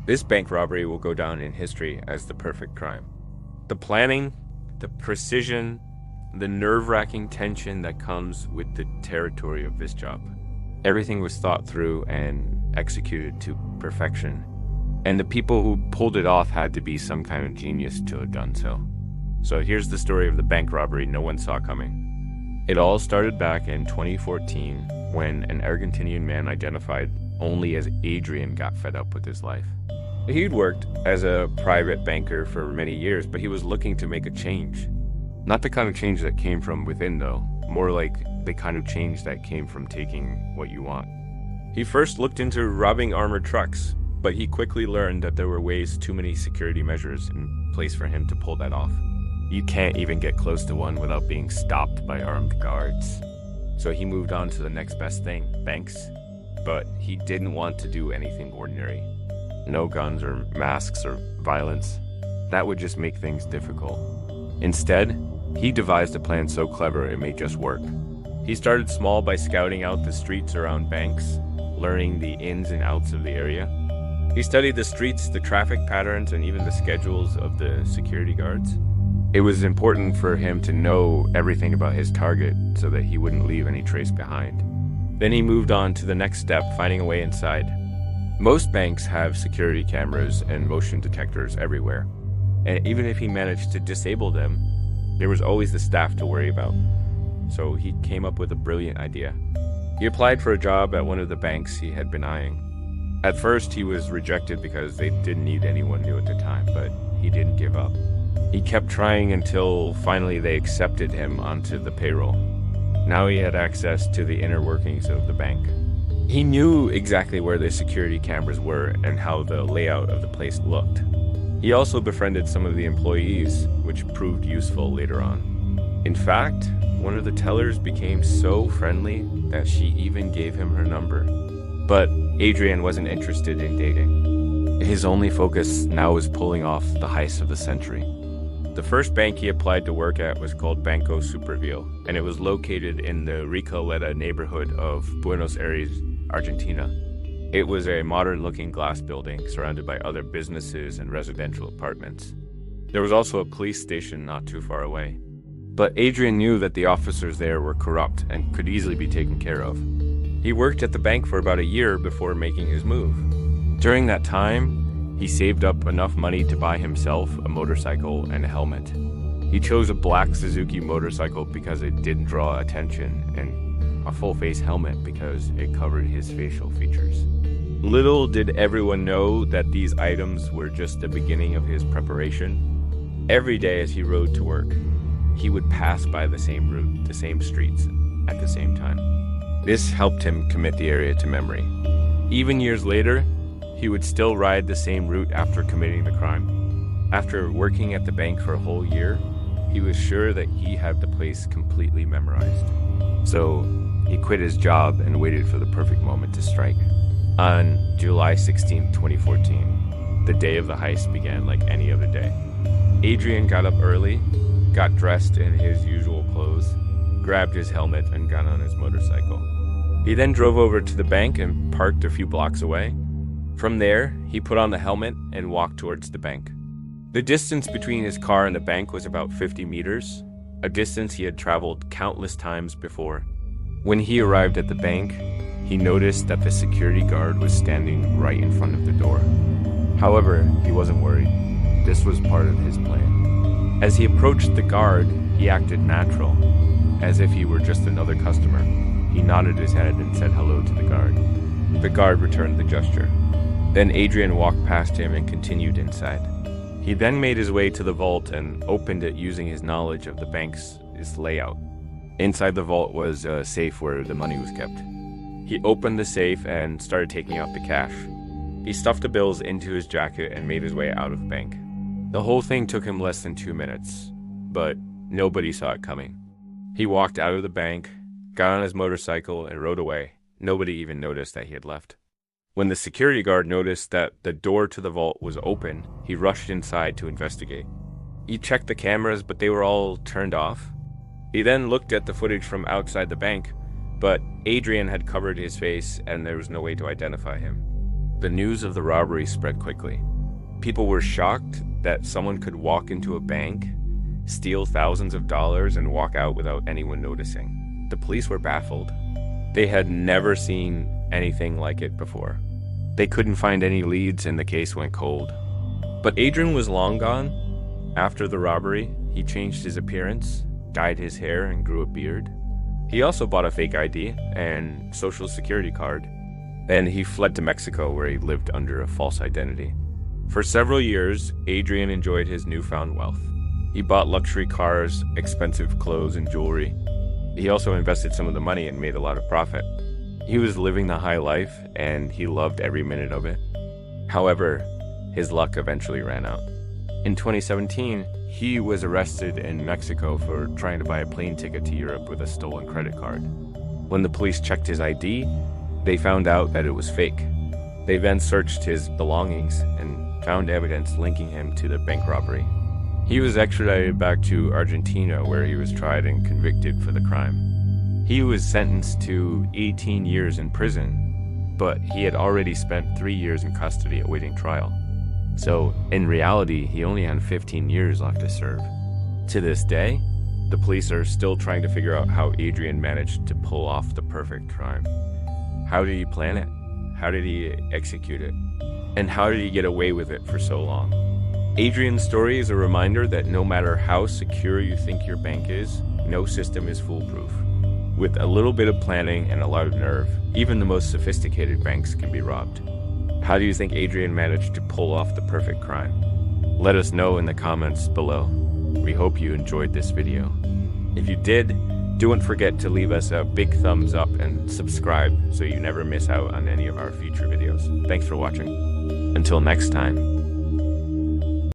This bank robbery will go down in history as the perfect crime. The planning, the precision, the nerve-wracking tension that comes with the territory of this job. Everything was thought through and executed to perfection. And the people who pulled it off had to be some kind of genius to have done so. So here's the story of the bank robbery no one saw coming. It all started back in 2014 when an Argentinian man identified only as Adrien got fed up with his life. He'd worked as a private banker for many years, but he was looking to make a change. Not the kind of change that came from within, though. More like the kind of change that came from taking what you want. He first looked into robbing armored trucks, but he quickly learned that there were too many security measures in place for him to pull that off. You can't even get close to one without being stopped by armed guards. So he moved on to the next best thing, banks. But he didn't want to do anything ordinary. No guns or masks or violence. That would just make things difficult. Instead, he devised a plan so clever it may just work. He started small by scouting out the streets around banks, learning the ins and outs of the area. He studied the streets, the traffic patterns, and even the schedules of the security guards. It was important for him to know everything about his target so that he wouldn't leave any trace behind. Then he moved on to the next step, finding a way inside. Most banks have security cameras and motion detectors everywhere. And even if he managed to disable them, there was always the staff to worry about. So he came up with a brilliant idea. He applied for a job at one of the banks he had been eyeing. At first, he was rejected because they didn't need anyone new at the time, but he didn't give up. He kept trying until finally they accepted him onto the payroll. Now he had access to the inner workings of the bank. He knew exactly where the security cameras were and how the layout of the place looked. He also befriended some of the employees, which proved useful later on. In fact, one of the tellers became so friendly that she even gave him her number. But Adrien wasn't interested in dating. His only focus now was pulling off the heist of the century. The first bank he applied to work at was called Banco Superville, and it was located in the Recoleta neighborhood of Buenos Aires, Argentina. It was a modern-looking glass building surrounded by other businesses and residential apartments. There was also a police station not too far away. But Adrien knew that the officers there were corrupt and could easily be taken care of. He worked at the bank for about a year before making his move. During that time, he saved up enough money to buy himself a motorcycle and a helmet. He chose a black Suzuki motorcycle because it didn't draw attention, and a full-face helmet because it covered his facial features. Little did everyone know that these items were just the beginning of his preparation. Every day as he rode to work, he would pass by the same route, the same streets, at the same time. This helped him commit the area to memory. Even years later, he would still ride the same route after committing the crime. After working at the bank for a whole year, he was sure that he had the place completely memorized. So he quit his job and waited for the perfect moment to strike. On July 16, 2014, the day of the heist began like any other day. Adrien got up early, got dressed in his usual clothes, grabbed his helmet, and got on his motorcycle. He then drove over to the bank and parked a few blocks away. From there, he put on the helmet and walked towards the bank. The distance between his car and the bank was about 50 meters, a distance he had traveled countless times before. When he arrived at the bank, he noticed that the security guard was standing right in front of the door. However, he wasn't worried. This was part of his plan. As he approached the guard, he acted natural, as if he were just another customer. He nodded his head and said hello to the guard. The guard returned the gesture. Then Adrien walked past him and continued inside. He then made his way to the vault and opened it using his knowledge of the bank's layout. Inside the vault was a safe where the money was kept. He opened the safe and started taking out the cash. He stuffed the bills into his jacket and made his way out of the bank. The whole thing took him less than 2 minutes, but nobody saw it coming. He walked out of the bank, got on his motorcycle, and rode away. Nobody even noticed that he had left. When the security guard noticed that the door to the vault was open, he rushed inside to investigate. He checked the cameras, but they were all turned off. He then looked at the footage from outside the bank, but Adrien had covered his face and there was no way to identify him. The news of the robbery spread quickly. People were shocked that someone could walk into a bank, steal thousands of dollars, and walk out without anyone noticing. The police were baffled. They had never seen anything like it before. They couldn't find any leads and the case went cold. But Adrien was long gone. After the robbery, he changed his appearance, dyed his hair, and grew a beard. He also bought a fake ID and social security card. Then he fled to Mexico, where he lived under a false identity. For several years, Adrien enjoyed his newfound wealth. He bought luxury cars, expensive clothes, and jewelry. He also invested some of the money and made a lot of profit. He was living the high life, and he loved every minute of it. However, his luck eventually ran out. In 2017, he was arrested in Mexico for trying to buy a plane ticket to Europe with a stolen credit card. When the police checked his ID, they found out that it was fake. They then searched his belongings and found evidence linking him to the bank robbery. He was extradited back to Argentina, where he was tried and convicted for the crime. He was sentenced to 18 years in prison, but he had already spent 3 years in custody awaiting trial. So, in reality, he only had 15 years left to serve. To this day, the police are still trying to figure out how Adrien managed to pull off the perfect crime. How did he plan it? How did he execute it? And how did he get away with it for so long? Adrien's story is a reminder that no matter how secure you think your bank is, no system is foolproof. With a little bit of planning and a lot of nerve, even the most sophisticated banks can be robbed. How do you think Adrien managed to pull off the perfect crime? Let us know in the comments below. We hope you enjoyed this video. If you did, don't forget to leave us a big thumbs up and subscribe so you never miss out on any of our future videos. Thanks for watching. Until next time.